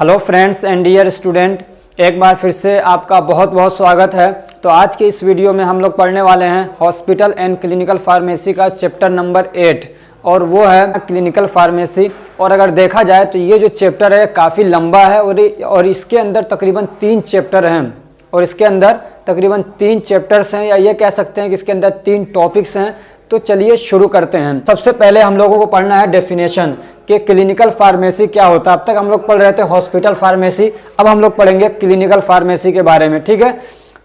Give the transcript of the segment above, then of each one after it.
Hello friends and dear student, एक बार फिर से आपका बहुत बहुत स्वागत है। तो आज के इस वीडियो में हम लोग पढ़ने वाले हैं हॉस्पिटल एंड क्लिनिकल फार्मेसी का चैप्टर नंबर 8 और वो है क्लिनिकल फार्मेसी। और अगर देखा जाए तो ये जो चैप्टर है काफ़ी लंबा है और इसके अंदर तकरीबन 3 चैप्टर हैं और इसके अंदर तकरीबन 3 चैप्टर्स हैं, या ये कह सकते हैं कि इसके अंदर 3 टॉपिक्स हैं। तो चलिए शुरू करते हैं। सबसे पहले हम लोगों को पढ़ना है डेफिनेशन कि क्लिनिकल फार्मेसी क्या होता है। अब तक हम लोग पढ़ रहे थे हॉस्पिटल फार्मेसी, अब हम लोग पढ़ेंगे क्लिनिकल फार्मेसी के बारे में, ठीक है।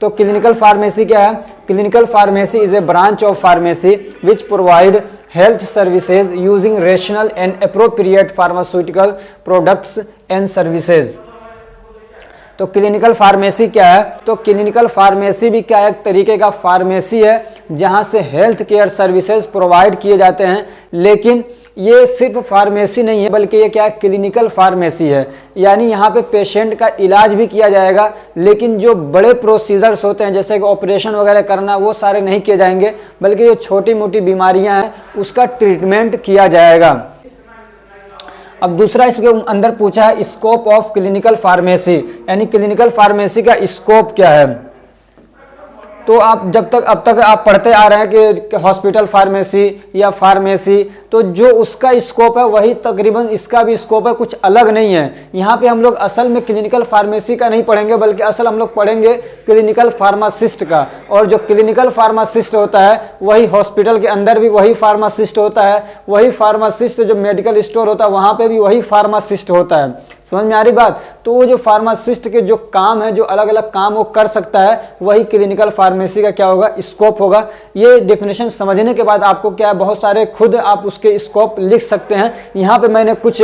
तो क्लिनिकल फार्मेसी क्या है? Clinical pharmacy is a branch of pharmacy which provide health services using rational and appropriate pharmaceutical products and services. तो क्लिनिकल फार्मेसी क्या है? तो क्लिनिकल फार्मेसी भी क्या एक तरीके का फार्मेसी है जहां से हेल्थ केयर सर्विसेज प्रोवाइड किए जाते हैं। लेकिन ये सिर्फ फार्मेसी नहीं है, बल्कि ये क्या है? क्लिनिकल फार्मेसी है, यानी यहाँ पे पेशेंट का इलाज भी किया जाएगा, लेकिन जो बड़े प्रोसीजर्स होते हैं जैसे कि ऑपरेशन वगैरह करना, वो सारे नहीं किए जाएंगे, बल्कि जो छोटी मोटी बीमारियाँ हैं उसका ट्रीटमेंट किया जाएगा। अब दूसरा इसके अंदर पूछा है स्कोप ऑफ क्लिनिकल फार्मेसी, यानी क्लिनिकल फार्मेसी का स्कोप क्या है। तो आप अब तक आप पढ़ते आ रहे हैं कि हॉस्पिटल फार्मेसी या फार्मेसी, तो जो उसका स्कोप है वही तकरीबन इसका भी स्कोप है, कुछ अलग नहीं है। यहाँ पे हम लोग असल में क्लिनिकल फार्मेसी का नहीं पढ़ेंगे, बल्कि असल हम लोग पढ़ेंगे क्लिनिकल फार्मासिस्ट का। और जो क्लिनिकल फार्मासिस्ट होता है वही हॉस्पिटल के अंदर भी वही फार्मासिस्ट होता है, वही फार्मासिस्ट जो मेडिकल स्टोर होता है वहाँ पर भी वही फार्मासिस्ट होता है। समझ में आ रही बात? तो वो जो फार्मासिस्ट के जो काम है, जो अलग अलग काम वो कर सकता है, वही क्लिनिकल फार्मेसी का क्या होगा? स्कोप होगा। ये डेफिनेशन समझने के बाद आपको क्या है, बहुत सारे खुद आप उसके स्कोप लिख सकते हैं। यहाँ पे मैंने कुछ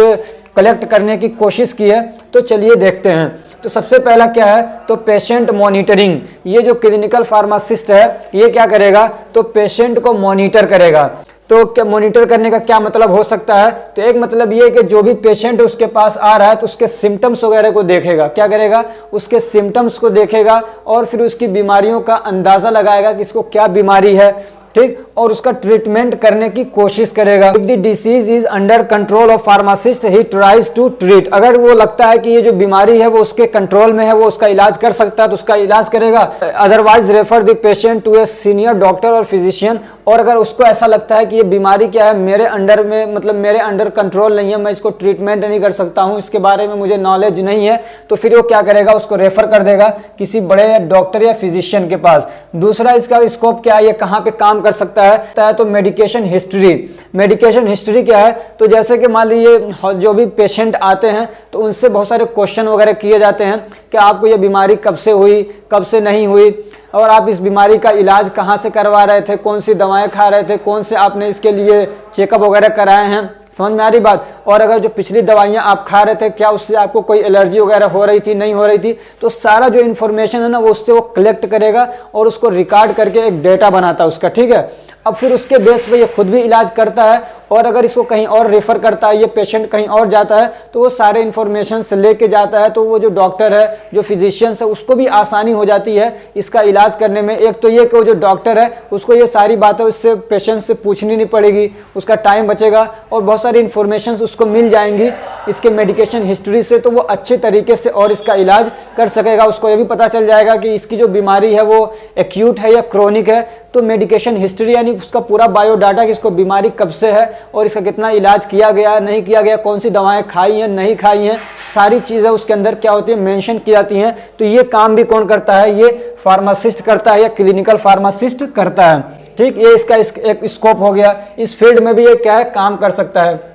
कलेक्ट करने की कोशिश की है, तो चलिए देखते हैं। तो सबसे पहला क्या है? तो पेशेंट मॉनिटरिंग। ये जो क्लिनिकल फार्मासिस्ट है ये क्या करेगा? तो पेशेंट को मॉनिटर करेगा। तो क्या मॉनिटर करने का क्या मतलब हो सकता है? तो एक मतलब ये है कि जो भी पेशेंट उसके पास आ रहा है तो उसके सिम्टम्स वगैरह को देखेगा। क्या करेगा? उसके सिम्टम्स को देखेगा और फिर उसकी बीमारियों का अंदाजा लगाएगा कि इसको क्या बीमारी है, ठीक, और उसका ट्रीटमेंट करने की कोशिश करेगा। If the disease is under control of pharmacist ही ट्राइज टू ट्रीट। अगर वो लगता है कि ये जो बीमारी है वो उसके कंट्रोल में है, वो उसका इलाज कर सकता है तो उसका इलाज करेगा। Otherwise refer the patient to a senior doctor और फिजिशियन। और अगर उसको ऐसा लगता है कि ये बीमारी क्या है, मेरे अंडर में, मतलब मेरे अंडर कंट्रोल नहीं है, मैं इसको ट्रीटमेंट नहीं कर सकता हूँ, इसके बारे में मुझे नॉलेज नहीं है, तो फिर वो क्या करेगा? उसको रेफर कर देगा किसी बड़े डॉक्टर या फिजिशियन के पास। दूसरा इसका स्कोप क्या है, ये कहाँ पे काम कर सकता है? तो मेडिकेशन हिस्ट्री। मेडिकेशन हिस्ट्री क्या है? तो जैसे कि मान लीजिए जो भी पेशेंट आते हैं तो उनसे बहुत सारे क्वेश्चन वगैरह किए जाते हैं कि आपको ये बीमारी कब से हुई, कब से नहीं हुई, और आप इस बीमारी का इलाज कहाँ से करवा रहे थे, कौन सी दवाएं खा रहे थे, कौन से आपने इसके लिए चेकअप वगैरह कराए हैं। समझ में आ रही बात? और अगर जो पिछली दवाइयाँ आप खा रहे थे क्या उससे आपको कोई एलर्जी वगैरह हो रही थी, नहीं हो रही थी, तो सारा जो इन्फॉर्मेशन है ना वो उससे वो कलेक्ट करेगा और उसको रिकॉर्ड करके एक डेटा बनाता है उसका, ठीक है। अब फिर उसके बेस पे ये खुद भी इलाज करता है, और अगर इसको कहीं और रेफर करता है, ये पेशेंट कहीं और जाता है तो वो सारे इन्फॉर्मेशन से लेके जाता है, तो वो जो डॉक्टर है, जो फिजिशियंस है, उसको भी आसानी हो जाती है इसका इलाज करने में। एक तो ये कि वो जो डॉक्टर है उसको ये सारी बातें उससे पेशेंट से पूछनी नहीं पड़ेगी, उसका टाइम बचेगा और बहुत सारी इन्फॉर्मेशन उसको मिल जाएंगी इसके मेडिकेशन हिस्ट्री से, तो वो अच्छे तरीके से और इसका इलाज कर सकेगा। उसको ये भी पता चल जाएगा कि इसकी जो बीमारी है वो एक्यूट है या क्रोनिक है। तो मेडिकेशन हिस्ट्री यानी उसका पूरा बायोडाटा कि इसको बीमारी कब से है और इसका कितना इलाज किया गया, नहीं किया गया, कौन सी दवाएं खाई हैं, नहीं खाई हैं, सारी चीज़ें उसके अंदर क्या होती है, मेंशन की जाती हैं। तो ये काम भी कौन करता है? ये फार्मासिस्ट करता है या क्लिनिकल फार्मासिस्ट करता है, ठीक। ये इसका एक स्कोप हो गया। इस फील्ड में भी ये क्या है, काम कर सकता है।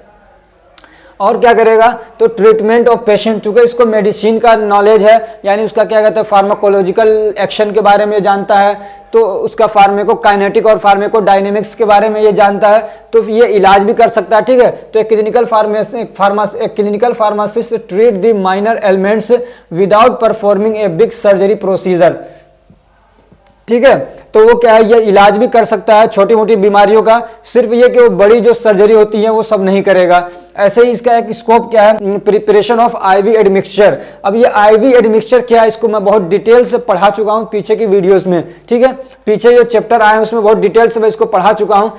और क्या करेगा? तो ट्रीटमेंट ऑफ पेशेंट, चूंकि इसको मेडिसिन का नॉलेज है, यानी उसका क्या कहते हैं, फार्माकोलॉजिकल एक्शन के बारे में जानता है, तो उसका फार्मेकोकाइनेटिक और फार्मेकोडायनेमिक्स के बारे में ये जानता है, तो ये इलाज भी कर सकता है, ठीक है। तो एक clinical pharmacist treat the minor elements without performing a big surgery procedure, ठीक है। तो वो क्या है, ये इलाज भी कर सकता है छोटी मोटी बीमारियों का, सिर्फ ये कि वो बड़ी जो सर्जरी होती है वो सब नहीं करेगा। ऐसे ही इसका एक स्कोप क्या है, प्रिपरेशन ऑफ आईवी एडमिक्सचर। अब ये आईवी एडमिक्सचर क्या है, इसको मैं बहुत डिटेल से पढ़ा चुका हूँ पीछे की वीडियोस में, ठीक है। पीछे जो चैप्टर आए हैं उसमें बहुत डिटेल से मैं इसको पढ़ा चुका हूँ।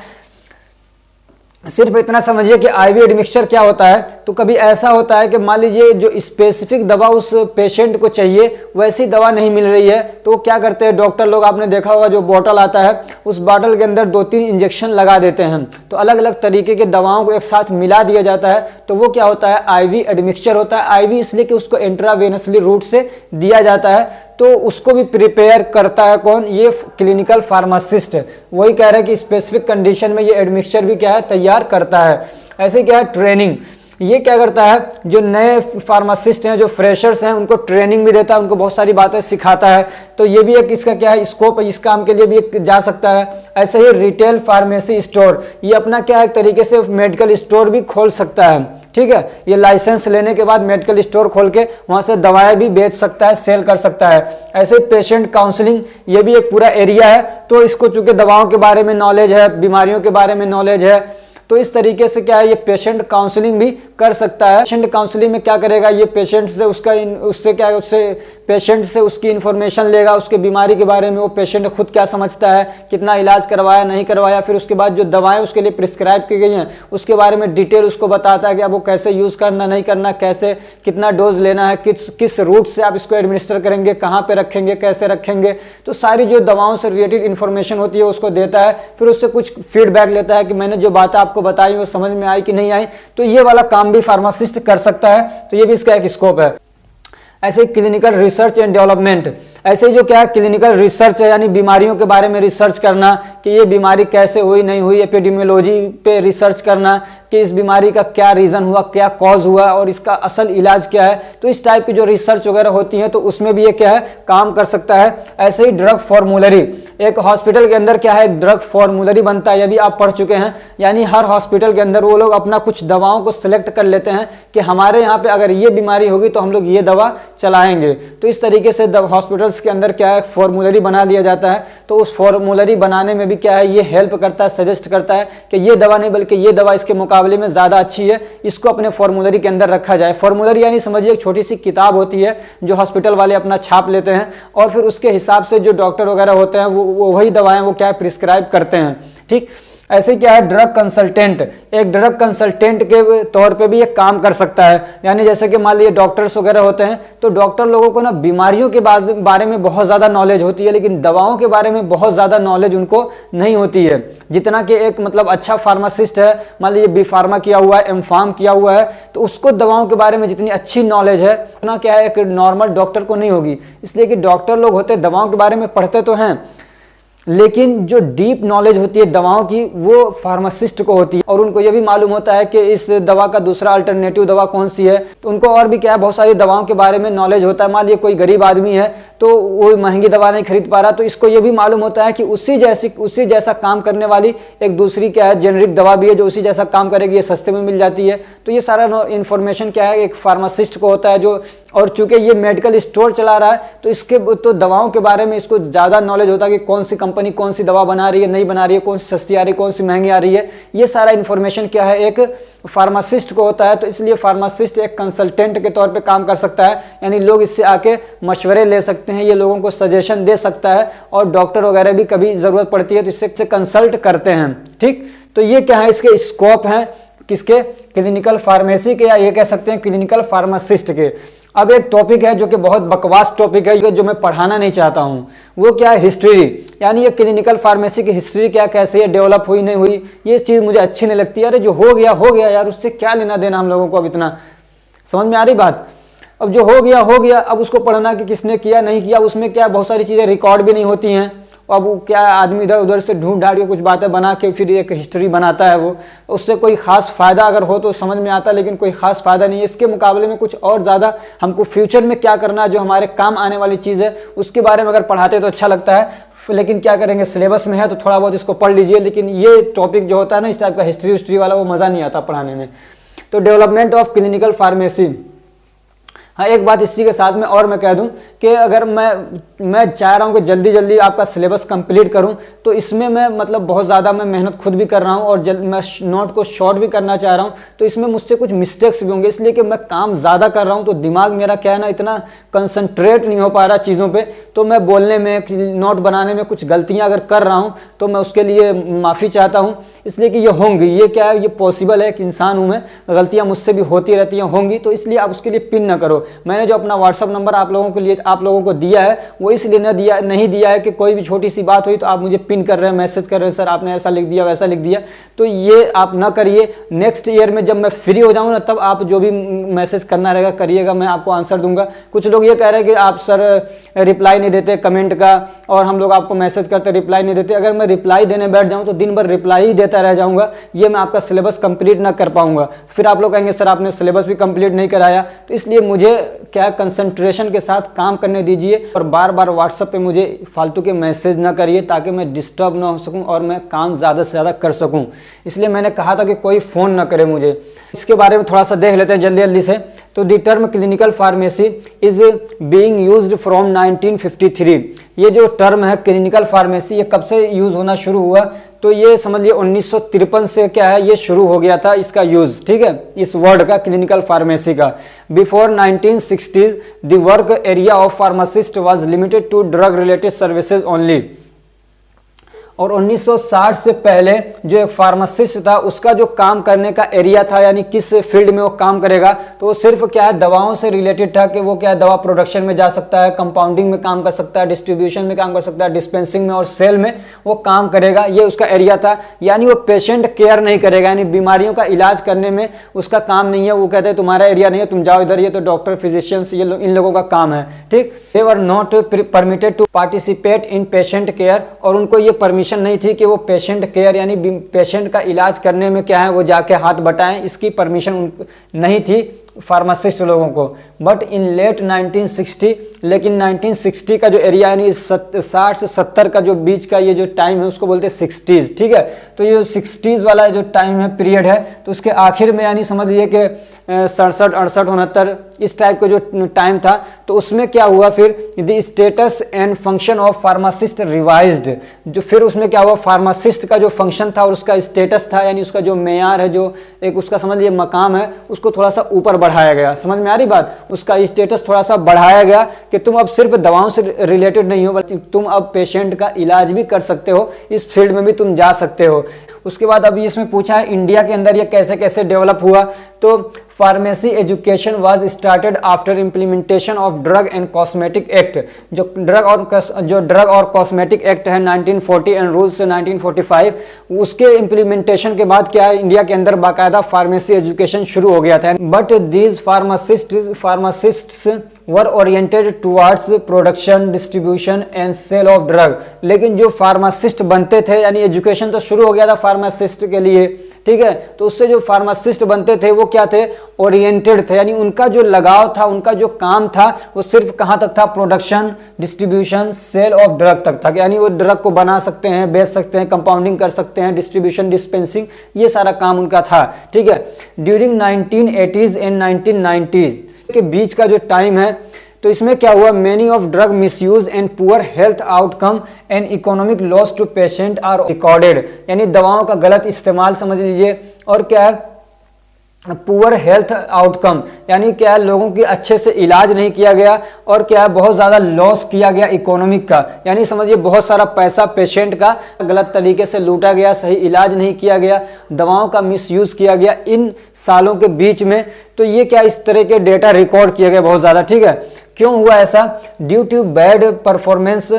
सिर्फ इतना समझिए कि आईवी एडमिक्सचर क्या होता है। तो कभी ऐसा होता है कि मान लीजिए जो स्पेसिफिक दवा उस पेशेंट को चाहिए वैसी दवा नहीं मिल रही है, तो क्या करते हैं डॉक्टर लोग, आपने देखा होगा जो बोतल आता है उस बोतल के अंदर 2-3 इंजेक्शन लगा देते हैं, तो अलग अलग तरीके के दवाओं को एक साथ मिला दिया जाता है, तो वो क्या होता है आईवी एडमिक्सचर होता है। आईवी इसलिए कि उसको इंट्रावेनसली रूट से दिया जाता है, तो उसको भी प्रिपेयर करता है कौन, ये क्लिनिकल फार्मासिस्ट। वही कह रहे हैं कि स्पेसिफिक कंडीशन में ये एडमिक्सचर भी क्या है तैयार करता है। ऐसे क्या है ट्रेनिंग, ये क्या करता है जो नए फार्मासिस्ट हैं, जो फ्रेशर्स हैं, उनको ट्रेनिंग भी देता है, उनको बहुत सारी बातें सिखाता है। तो ये भी एक इसका क्या है स्कोप है, इस काम के लिए भी एक जा सकता है। ऐसे ही रिटेल फार्मेसी स्टोर, ये अपना क्या है एक तरीके से मेडिकल स्टोर भी खोल सकता है, ठीक है। ये लाइसेंस लेने के बाद मेडिकल स्टोर खोल के वहां से दवाएं भी बेच सकता है, सेल कर सकता है। ऐसे पेशेंट काउंसलिंग, ये भी एक पूरा एरिया है, तो इसको चूंकि दवाओं के बारे में नॉलेज है, बीमारियों के बारे में नॉलेज है, तो इस तरीके से क्या है ये पेशेंट काउंसलिंग भी कर सकता है। पेशेंट काउंसलिंग में क्या करेगा, ये पेशेंट से उससे क्या है, उससे पेशेंट से उसकी इन्फॉर्मेशन लेगा, उसके बीमारी के बारे में वो पेशेंट खुद क्या समझता है, कितना इलाज करवाया नहीं करवाया, फिर उसके बाद जो दवाएं उसके लिए प्रिस्क्राइब की गई हैं उसके बारे में डिटेल उसको बताता है कि अब वो कैसे यूज़ करना नहीं करना, कैसे कितना डोज लेना है, किस रूट से आप इसको एडमिनिस्टर करेंगे, कहाँ पर रखेंगे, कैसे रखेंगे, तो सारी जो दवाओं से रिलेटेड इन्फॉर्मेशन होती है उसको देता है। फिर उससे कुछ फीडबैक लेता है कि मैंने जो बात आपको बताई वो समझ में आई कि नहीं आई, तो ये वाला काम भी फार्मासिस्ट कर सकता है, तो ये भी इसका एक स्कोप है। ऐसे क्लिनिकल रिसर्च एंड डेवलपमेंट, ऐसे जो क्या है क्लिनिकल रिसर्च है, यानी बीमारियों के बारे में रिसर्च करना कि ये बीमारी कैसे हुई नहीं हुई, एपिडेमियोलॉजी पे रिसर्च करना कि इस बीमारी का क्या रीज़न हुआ, क्या कॉज हुआ और इसका असल इलाज क्या है, तो इस टाइप की जो रिसर्च वगैरह होती है तो उसमें भी ये क्या है काम कर सकता है। ऐसे ही ड्रग फॉर्मूलरी, एक हॉस्पिटल के अंदर क्या है एक ड्रग फॉर्मूलरी बनता है, ये भी आप पढ़ चुके हैं, यानी हर हॉस्पिटल के अंदर वो लोग अपना कुछ दवाओं को सिलेक्ट कर लेते हैं कि हमारे यहाँ पे अगर ये बीमारी होगी तो हम लोग ये दवा चलाएंगे। तो इस तरीके से हॉस्पिटल्स के अंदर क्या है फॉर्मूलरी बना दिया जाता है, तो उस फॉर्मूलरी बनाने में भी क्या है ये हेल्प करता है, सजेस्ट करता है कि ये दवा नहीं बल्कि ये दवा इसके मुकाबले में ज़्यादा अच्छी है, इसको अपने फॉर्मूलरी के अंदर रखा जाए। फॉर्मूलरी यानी समझिए एक छोटी सी किताब होती है जो हॉस्पिटल वाले अपना छाप लेते हैं और फिर उसके हिसाब से जो डॉक्टर वगैरह होते हैं वो वही दवाएं वो क्या है प्रिस्क्राइब करते हैं, ठीक। ऐसे क्या है ड्रग कंसल्टेंट, एक ड्रग कंसल्टेंट के तौर पे भी ये काम कर सकता है। यानी जैसे कि मान लीजिए डॉक्टर्स वगैरह होते हैं तो डॉक्टर लोगों को ना बीमारियों के बारे में बहुत ज़्यादा नॉलेज होती है, लेकिन दवाओं के बारे में बहुत ज़्यादा नॉलेज उनको नहीं होती है। जितना कि एक मतलब अच्छा फार्मासिस्ट है, मान लीजिए बी फार्मा किया हुआ है, एम फार्म किया हुआ है, तो उसको दवाओं के बारे में जितनी अच्छी नॉलेज है उतना क्या है एक नॉर्मल डॉक्टर को नहीं होगी। इसलिए कि डॉक्टर लोग होते हैं दवाओं के बारे में पढ़ते तो हैं, लेकिन जो डीप नॉलेज होती है दवाओं की वो फार्मासिस्ट को होती है, और उनको ये भी मालूम होता है कि इस दवा का दूसरा अल्टरनेटिव दवा कौन सी है। तो उनको और भी क्या है बहुत सारी दवाओं के बारे में नॉलेज होता है। मान लीजिए कोई गरीब आदमी है तो वो महंगी दवा नहीं खरीद पा रहा, तो इसको ये भी मालूम होता है कि उसी जैसा काम करने वाली एक दूसरी क्या है जेनरिक दवा भी है जो उसी जैसा काम करेगी, ये सस्ते में मिल जाती है। तो ये सारा इन्फॉर्मेशन क्या है एक फार्मासिस्ट को होता है जो, और चूंकि ये मेडिकल स्टोर चला रहा है तो इसके तो दवाओं के बारे में इसको ज़्यादा नॉलेज होता है कि कौन सी कंपनी कौन सी दवा बना रही है, नहीं बना रही है, कौन सी सस्ती आ रही है, कौन सी महंगी आ रही है। ये सारा इन्फॉर्मेशन क्या है एक फार्मासिस्ट को होता है। तो इसलिए फार्मासिस्ट एक कंसल्टेंट के तौर पे काम कर सकता है, यानी लोग इससे आके मशवरे ले सकते हैं, ये लोगों को सजेशन दे सकता है, और डॉक्टर वगैरह भी कभी ज़रूरत पड़ती है तो इससे कंसल्ट करते हैं, ठीक। तो ये क्या है इसके स्कोप हैं किसके, क्लिनिकल फार्मेसी के, या ये कह सकते हैं क्लिनिकल फार्मासिस्ट के। अब एक टॉपिक है जो कि बहुत बकवास टॉपिक है जो मैं पढ़ाना नहीं चाहता हूँ, वो क्या है हिस्ट्री, यानी ये क्लिनिकल फार्मेसी की हिस्ट्री क्या कैसे है डेवलप हुई नहीं हुई, ये चीज़ मुझे अच्छी नहीं लगती। अरे जो हो गया यार, उससे क्या लेना देना हम लोगों को, अब इतना समझ में आ रही बात। अब जो हो गया, अब उसको पढ़ना कि किसने किया नहीं किया, उसमें क्या बहुत सारी चीज़ें रिकॉर्ड भी नहीं होती हैं। अब क्या आदमी इधर उधर से ढूंढ ढांड के कुछ बातें बना के फिर एक हिस्ट्री बनाता है, वो उससे कोई ख़ास फ़ायदा अगर हो तो समझ में आता है, लेकिन कोई ख़ास फ़ायदा नहीं है। इसके मुकाबले में कुछ और ज़्यादा हमको फ्यूचर में क्या करना है, जो हमारे काम आने वाली चीज़ है उसके बारे में अगर पढ़ाते तो अच्छा लगता है। लेकिन क्या करेंगे, सिलेबस में है तो थोड़ा बहुत इसको पढ़ लीजिए, लेकिन ये टॉपिक जो होता है ना इस टाइप का हिस्ट्री वाला, वो मज़ा नहीं आता पढ़ाने में। तो डेवलपमेंट ऑफ क्लिनिकल फार्मेसी, हाँ, एक बात इसी के साथ में और मैं कह दूं कि अगर मैं चाह रहा हूं कि जल्दी जल्दी आपका सिलेबस कंप्लीट करूं, तो इसमें मैं मतलब बहुत ज़्यादा मैं मेहनत खुद भी कर रहा हूं और मैं नोट को शॉर्ट भी करना चाह रहा हूं, तो इसमें मुझसे कुछ मिस्टेक्स भी होंगे, इसलिए कि मैं काम ज़्यादा कर रहा हूं, तो दिमाग मेरा क्या है ना, इतना कंसंट्रेट नहीं हो पा रहा चीज़ों पर, तो मैं बोलने में, नोट बनाने में कुछ गलतियाँ अगर कर रहा हूँ तो मैं उसके लिए माफ़ी चाहता हूँ, इसलिए कि ये होंगी, ये क्या है, ये पॉसिबल है कि इंसान हूँ मैं, गलतियाँ मुझसे भी होती रहती हैं, होंगी, तो इसलिए आप उसके लिए पिन ना करो। मैंने जो अपना व्हाट्सअप नंबर आप लोगों को दिया है, वो इसलिए नहीं दिया है कि कोई भी छोटी सी बात हुई तो आप मुझे पिन कर रहे हैं, मैसेज कर रहे हैं, सर आपने ऐसा लिख दिया, वैसा लिख दिया, तो ये आप ना करिए। नेक्स्ट ईयर में जब मैं फ्री हो जाऊँ ना, तब आप जो भी मैसेज करना रहेगा करिएगा, मैं आपको आंसर दूंगा। कुछ लोग ये कह रहे हैं कि आप सर रिप्लाई नहीं देते कमेंट का, और हम लोग आपको मैसेज करते रिप्लाई नहीं देते। अगर मैं रिप्लाई देने बैठ जाऊँ तो दिन भर रिप्लाई ही देता रह जाऊँगा, ये मैं आपका सिलेबस कंप्लीट ना कर पाऊँगा। फिर आप लोग कहेंगे सर आपने सिलेबस भी कंप्लीट नहीं कराया, तो इसलिए मुझे क्या कंसंट्रेशन के साथ काम करने दीजिए, और बार बार व्हाट्सएप पे मुझे फालतू के मैसेज ना करिए, ताकि मैं डिस्टर्ब ना हो सकूं और मैं काम ज़्यादा से ज़्यादा कर सकूं। इसलिए मैंने कहा था कि कोई फ़ोन ना करे मुझे। इसके बारे में थोड़ा सा देख लेते हैं जल्दी जल्दी से। तो the term clinical pharmacy is being used from 1953। ये जो टर्म है क्लिनिकल फार्मेसी, ये कब से यूज़ होना शुरू हुआ, तो ये समझ लिए 1953 से क्या है, ये शुरू हो गया था इसका यूज़, ठीक है, इस वर्ड का, क्लिनिकल फार्मेसी का। Before 1960s the work area of pharmacist was limited to drug related services only. और 1960 से पहले जो एक फार्मासिस्ट था, उसका जो काम करने का एरिया था, यानी किस फील्ड में वो काम करेगा, तो वो सिर्फ क्या है, दवाओं से रिलेटेड था, कि वो क्या है, दवा प्रोडक्शन में जा सकता है, कंपाउंडिंग में काम कर सकता है, डिस्ट्रीब्यूशन में काम कर सकता है, डिस्पेंसिंग में और सेल में वो काम करेगा, ये उसका एरिया था। यानी वो पेशेंट केयर नहीं करेगा, यानी बीमारियों का इलाज करने में उसका काम नहीं है। वो कहते हैं तुम्हारा एरिया नहीं है, तुम जाओ इधर, ये तो डॉक्टर फिजिशियंस इन लोगों का काम है, ठीक। They were not permitted to participate in patient care, और उनको ये परमिशन नहीं थी कि वो पेशेंट केयर यानी पेशेंट का इलाज करने में क्या है वो जाके हाथ बटाएं, इसकी परमिशन नहीं थी फार्मासिस्ट लोगों को। बट इन लेट 1960, लेकिन 1960 का जो एरिया यानी 60 से 70 का जो बीच का ये जो टाइम है उसको बोलते हैं 60s, ठीक है। तो ये 60s वाला जो टाइम है, पीरियड है, तो उसके आखिर में यानी समझ लीजिए कि 67, 68, 69 इस टाइप का जो टाइम था, तो उसमें क्या हुआ फिर, the status and function of pharmacist revised. जो फिर उसमें क्या हुआ, फार्मासिस्ट का जो फंक्शन था और उसका स्टेटस था, यानी उसका जो मेयार है, जो एक उसका समझ लीजिए मकाम है, उसको थोड़ा सा ऊपर बढ़ाया गया। समझ में आ रही बात, उसका स्टेटस थोड़ा सा बढ़ाया गया कि तुम अब सिर्फ दवाओं से रिलेटेड नहीं हो, बल्कि तुम अब पेशेंट का इलाज भी कर सकते हो, इस फील्ड में भी तुम जा सकते हो। उसके बाद अभी इसमें पूछा है इंडिया के अंदर ये कैसे कैसे डेवलप हुआ। तो pharmacy education was started after implementation of drug and cosmetic act. जो ड्रग और कॉस्मेटिक एक्ट है 1940 एंड रूल्स से 1945, उसके इम्प्लीमेंटेशन के बाद क्या है, इंडिया के अंदर बाकायदा फार्मेसी एजुकेशन शुरू हो गया था। But these pharmacists were oriented towards production, distribution and sale of drug. लेकिन जो फार्मासिस्ट बनते थे, यानी एजुकेशन तो शुरू हो गया था फार्मासिस्ट के लिए, ठीक है, तो उससे जो फार्मासिस्ट बनते थे वो क्या थे, ओरिएंटेड थे, यानी उनका जो लगाव था, उनका जो काम था वो सिर्फ कहाँ तक था, production, distribution, sale of drug तक था। यानी वो ड्रग को बना सकते हैं, बेच सकते हैं, कंपाउंडिंग कर सकते हैं, डिस्ट्रीब्यूशन, डिस्पेंसिंग, ये सारा काम उनका था, ठीक है। ड्यूरिंग 1980s एंड 1990s के बीच का जो टाइम है, तो इसमें क्या हुआ, many of drug misuse and poor health outcome and economic loss to patient are recorded. यानी दवाओं का गलत इस्तेमाल समझ लीजिए, और क्या है, पुअर हेल्थ आउटकम, यानी क्या है, लोगों की अच्छे से इलाज नहीं किया गया, और क्या है, बहुत ज़्यादा लॉस किया गया इकोनॉमिक का, यानी समझिए बहुत सारा पैसा पेशेंट का गलत तरीके से लूटा गया, सही इलाज नहीं किया गया, दवाओं का मिसयूज़ किया गया इन सालों के बीच में। तो ये क्या, इस तरह के डेटा रिकॉर्ड किए गए बहुत ज़्यादा, ठीक है। क्यों हुआ ऐसा, due to bad performance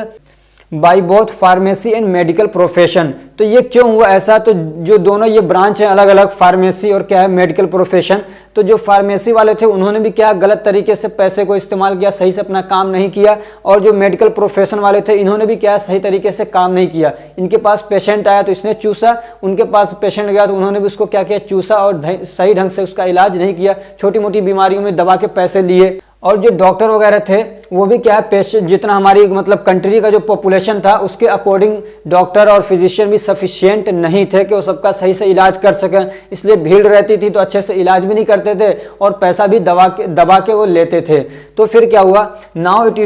by both pharmacy and medical profession. तो ये क्यों हुआ ऐसा, तो जो दोनों ये ब्रांच है अलग अलग, फार्मेसी और क्या है, मेडिकल प्रोफेशन, तो जो फार्मेसी वाले थे उन्होंने भी क्या, गलत तरीके से पैसे को इस्तेमाल किया, सही से अपना काम नहीं किया, और जो मेडिकल प्रोफेशन वाले थे इन्होंने भी क्या, सही तरीके से काम नहीं किया। इनके पास पेशेंट आया तो इसने चूसा, उनके पास पेशेंट गया तो उन्होंने भी उसको क्या किया, चूसा, और सही ढंग से उसका इलाज नहीं किया, छोटी मोटी बीमारियों में दवा के पैसे लिए। और जो डॉक्टर वगैरह थे वो भी क्या है, पेशेंट जितना हमारी मतलब कंट्री का जो पॉपुलेशन था उसके अकॉर्डिंग डॉक्टर और फिजिशियन भी सफिशिएंट नहीं थे कि वो सबका सही से इलाज कर सकें, इसलिए भीड़ रहती थी तो अच्छे से इलाज भी नहीं करते थे और पैसा भी दबा के वो लेते थे। तो फिर क्या हुआ, now it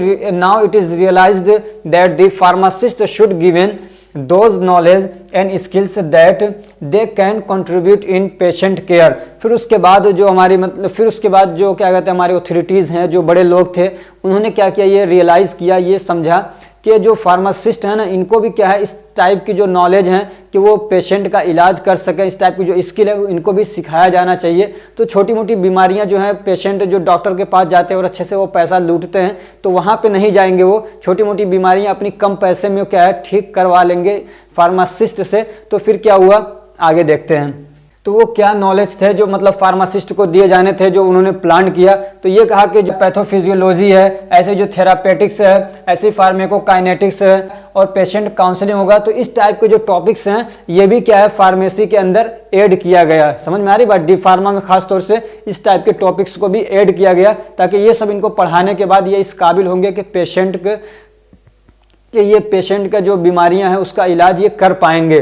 is realised that the pharmacist should given those knowledge and skills that they can contribute in patient care। फिर उसके बाद जो हमारी मतलब फिर उसके बाद जो क्या कहते हैं हमारे अथॉरिटीज़ हैं, जो बड़े लोग थे, उन्होंने क्या किया, ये रियलाइज़ किया, ये समझा कि जो फार्मासिस्ट है ना, इनको भी क्या है इस टाइप की जो नॉलेज है कि वो पेशेंट का इलाज कर सके, इस टाइप की जो स्किल है इनको भी सिखाया जाना चाहिए। तो छोटी मोटी बीमारियां जो हैं, पेशेंट जो डॉक्टर के पास जाते हैं और अच्छे से वो पैसा लूटते हैं तो वहाँ पे नहीं जाएंगे, वो छोटी मोटी बीमारियां अपनी कम पैसे में क्या है ठीक करवा लेंगे फार्मासिस्ट से। तो फिर क्या हुआ आगे देखते हैं। तो वो क्या नॉलेज थे जो मतलब फार्मासिस्ट को दिए जाने थे, जो उन्होंने प्लान किया। तो ये कहा कि जो पैथोफिजियोलॉजी है, ऐसे जो थेरापेटिक्स है, ऐसे फार्मेकोकाइनेटिक्स है और पेशेंट काउंसलिंग होगा, तो इस टाइप के जो टॉपिक्स हैं ये भी क्या है फार्मेसी के अंदर ऐड किया गया। समझ में आ रही बात, डी फार्मा में खास तौर से इस टाइप के टॉपिक्स को भी ऐड किया गया ताकि ये सब इनको पढ़ाने के बाद ये इस काबिल होंगे कि पेशेंट का जो बीमारियां हैं उसका इलाज ये कर पाएंगे।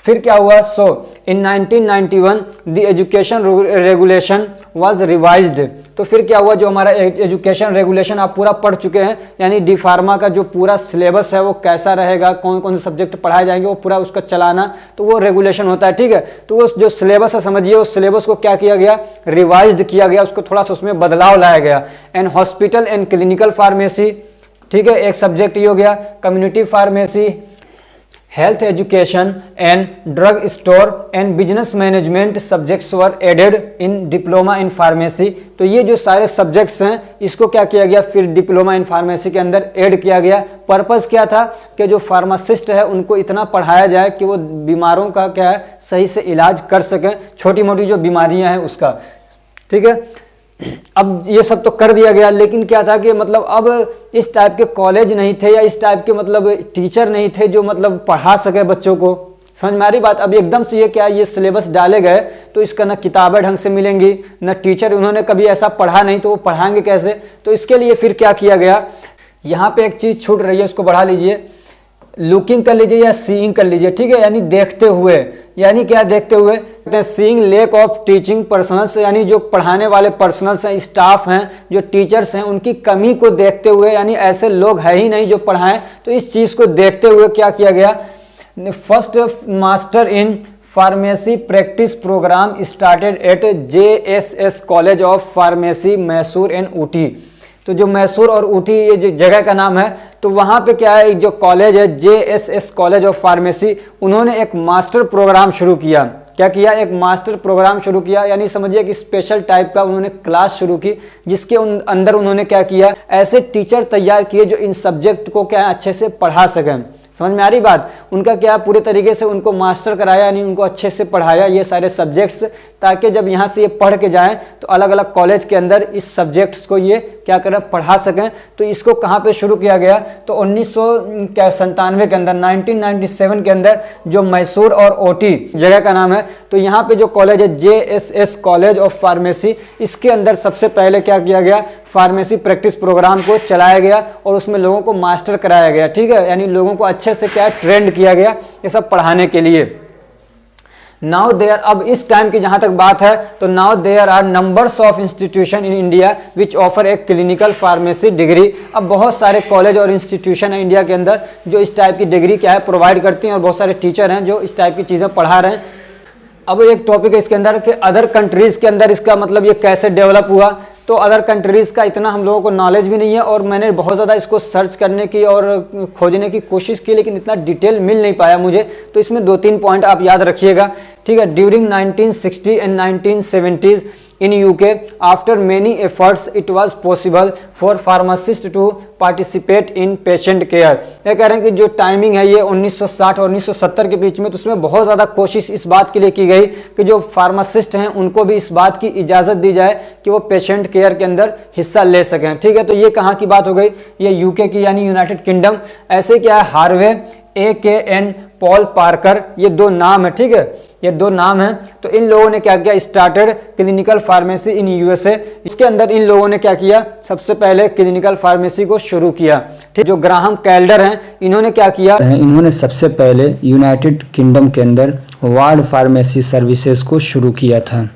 फिर क्या हुआ, सो इन 1991 the education regulation was revised. तो फिर क्या हुआ, जो हमारा एजुकेशन रेगुलेशन आप पूरा पढ़ चुके हैं, यानी डी फार्मा का जो पूरा सिलेबस है वो कैसा रहेगा, कौन कौन से सब्जेक्ट पढ़ाए जाएंगे, वो पूरा उसका चलाना, तो वो रेगुलेशन होता है, ठीक है। तो वो जो सिलेबस है समझिए, उस सिलेबस को क्या किया गया, रिवाइज्ड किया गया, उसको थोड़ा सा उसमें बदलाव लाया गया। And hospital and clinical pharmacy, ठीक है, एक सब्जेक्ट ये हो गया। Community pharmacy, health education and drug store and business management subjects were added in diploma in pharmacy. तो ये जो सारे सब्जेक्ट्स हैं इसको क्या किया गया, फिर डिप्लोमा इन फार्मेसी के अंदर ऐड किया गया। पर्पस क्या था कि जो फार्मासिस्ट है उनको इतना पढ़ाया जाए कि वो बीमारों का क्या है सही से इलाज कर सकें, छोटी मोटी जो बीमारियां हैं उसका, ठीक है। अब ये सब तो कर दिया गया, लेकिन क्या था कि मतलब अब इस टाइप के कॉलेज नहीं थे या इस टाइप के मतलब टीचर नहीं थे जो मतलब पढ़ा सके बच्चों को। समझ में आ रही बात। अब एकदम से ये क्या, ये सिलेबस डाले गए तो इसका ना किताबें ढंग से मिलेंगी, ना टीचर, उन्होंने कभी ऐसा पढ़ा नहीं तो वो पढ़ाएंगे कैसे। तो इसके लिए फिर क्या किया गया, यहाँ पे एक चीज़ छूट रही है, उसको बढ़ा लीजिए, लुकिंग कर लीजिए या सीइंग कर लीजिए, ठीक है, यानी देखते हुए। यानी क्या देखते हुए, seeing lack of teaching personnels, यानी जो पढ़ाने वाले पर्सनल्स हैं, स्टाफ हैं, जो टीचर्स हैं, उनकी कमी को देखते हुए, यानी ऐसे लोग है ही नहीं जो पढ़ाएं, तो इस चीज़ को देखते हुए क्या किया गया, first master in pharmacy practice programme started at JSS college of pharmacy Mysore and Ooty. तो जो मैसूर और ऊटी ये जो जगह का नाम है, तो वहाँ पे क्या है, एक जो कॉलेज है JSS कॉलेज ऑफ फार्मेसी, उन्होंने एक मास्टर प्रोग्राम शुरू किया। क्या किया, एक मास्टर प्रोग्राम शुरू किया, यानी समझिए कि स्पेशल टाइप का उन्होंने क्लास शुरू की, जिसके अंदर उन्होंने क्या किया, ऐसे टीचर तैयार किए जो इन सब्जेक्ट को क्या अच्छे से पढ़ा सकें। समझ में आ रही बात। उनका क्या पूरे तरीके से उनको मास्टर कराया, यानी उनको अच्छे से पढ़ाया ये सारे सब्जेक्ट्स, ताकि जब यहाँ से ये पढ़ के जाएं तो अलग अलग कॉलेज के अंदर इस सब्जेक्ट्स को ये क्या करें, पढ़ा सकें। तो इसको कहाँ पे शुरू किया गया, तो 1997 के अंदर, 1997 के अंदर जो मैसूर और ऊटी जगह का नाम है, तो यहाँ पे जो कॉलेज है JSS कॉलेज ऑफ फार्मेसी, इसके अंदर सबसे पहले क्या किया गया, फार्मेसी प्रैक्टिस प्रोग्राम को चलाया गया और उसमें लोगों को मास्टर कराया गया, ठीक है, यानी लोगों को अच्छे से क्या ट्रेंड किया गया ये सब पढ़ाने के लिए। नाउ देयर, अब इस टाइम की जहां तक बात है, तो now there are numbers of institution in India which offer a clinical pharmacy degree. अब बहुत सारे कॉलेज और इंस्टीट्यूशन है इंडिया के अंदर जो इस टाइप की डिग्री क्या है प्रोवाइड करती हैं, और बहुत सारे टीचर हैं जो इस टाइप की चीज़ें पढ़ा रहे हैं। अब एक टॉपिक है इसके अंदर कि अदर कंट्रीज़ के अंदर इसका मतलब ये कैसे डेवलप हुआ। तो अदर कंट्रीज़ का इतना हम लोगों को नॉलेज भी नहीं है, और मैंने बहुत ज़्यादा इसको सर्च करने की और खोजने की कोशिश की, लेकिन इतना डिटेल मिल नहीं पाया मुझे। तो इसमें 2-3 पॉइंट आप याद रखिएगा, ठीक है। During 1960 and 1970s in UK, after many efforts it was possible for pharmacists to participate in patient care। ये कह रहे हैं कि जो टाइमिंग है ये 1960 और 1970 के बीच में, तो उसमें बहुत ज़्यादा कोशिश इस बात के लिए की गई कि जो फार्मासिस्ट हैं उनको भी इस बात की इजाज़त दी जाए कि वो पेशेंट केयर के अंदर हिस्सा ले सकें, ठीक है। तो ये कहाँ की बात हो गई, ये UK की यानी यूनाइटेड किंगडम। ऐसे क्या है, हार्वे AKN पॉल पार्कर, ये 2 नाम है, ठीक है, ये 2 नाम हैं। तो इन लोगों ने क्या किया, स्टार्टेड क्लिनिकल फार्मेसी इन USA। इसके अंदर इन लोगों ने क्या किया, सबसे पहले क्लिनिकल फार्मेसी को शुरू किया, ठीक। जो ग्राहम कैल्डर हैं, इन्होंने क्या किया, इन्होंने सबसे पहले यूनाइटेड किंगडम के अंदर वार्ड फार्मेसी सर्विसेज को शुरू किया था।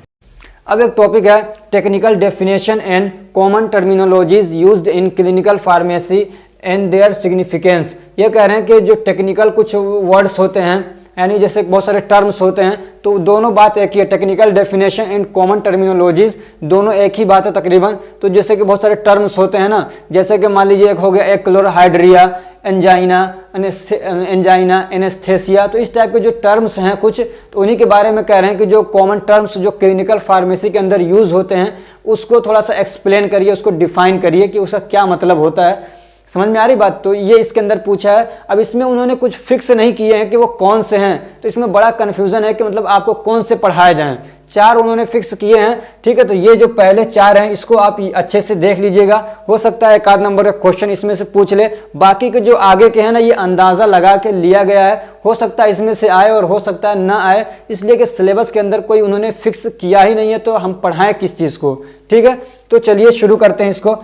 अब एक टॉपिक है technical definition and common terminologies used in clinical pharmacy and their significance. ये कह रहे हैं कि जो टेक्निकल कुछ वर्ड्स होते हैं, यानी जैसे बहुत सारे टर्म्स होते हैं, तो दोनों बात एक ही है, technical definition and common terminologies, दोनों एक ही बात है तकरीबन। तो जैसे कि बहुत सारे टर्म्स होते हैं ना, जैसे कि मान लीजिए एक हो गया क्लोरहाइड्रिया, एंजाइना, एनेस्थेसिया, तो इस टाइप के जो टर्म्स हैं कुछ, तो उन्हीं के बारे में कह रहे हैं कि जो कॉमन टर्म्स जो क्लिनिकल फार्मेसी के अंदर यूज होते हैं उसको थोड़ा सा एक्सप्लेन करिए, उसको डिफाइन करिए कि उसका क्या मतलब होता है। समझ में आ रही बात? तो ये इसके अंदर पूछा है। अब इसमें उन्होंने कुछ फिक्स नहीं किए हैं कि वो कौन से हैं, तो इसमें बड़ा कन्फ्यूजन है कि मतलब आपको कौन से पढ़ाए जाएं। 4 उन्होंने फिक्स किए हैं, ठीक है। तो ये जो पहले 4 हैं इसको आप अच्छे से देख लीजिएगा, हो सकता है 1 आध नंबर का क्वेश्चन इसमें से पूछ ले। बाकी के जो आगे के हैं ना, ये अंदाजा लगा के लिया गया है, हो सकता है इसमें से आए और हो सकता है ना आए, इसलिए कि सिलेबस के अंदर कोई उन्होंने फिक्स किया ही नहीं है, तो हम पढ़ाएं किस चीज़ को, ठीक है। तो चलिए शुरू करते हैं इसको।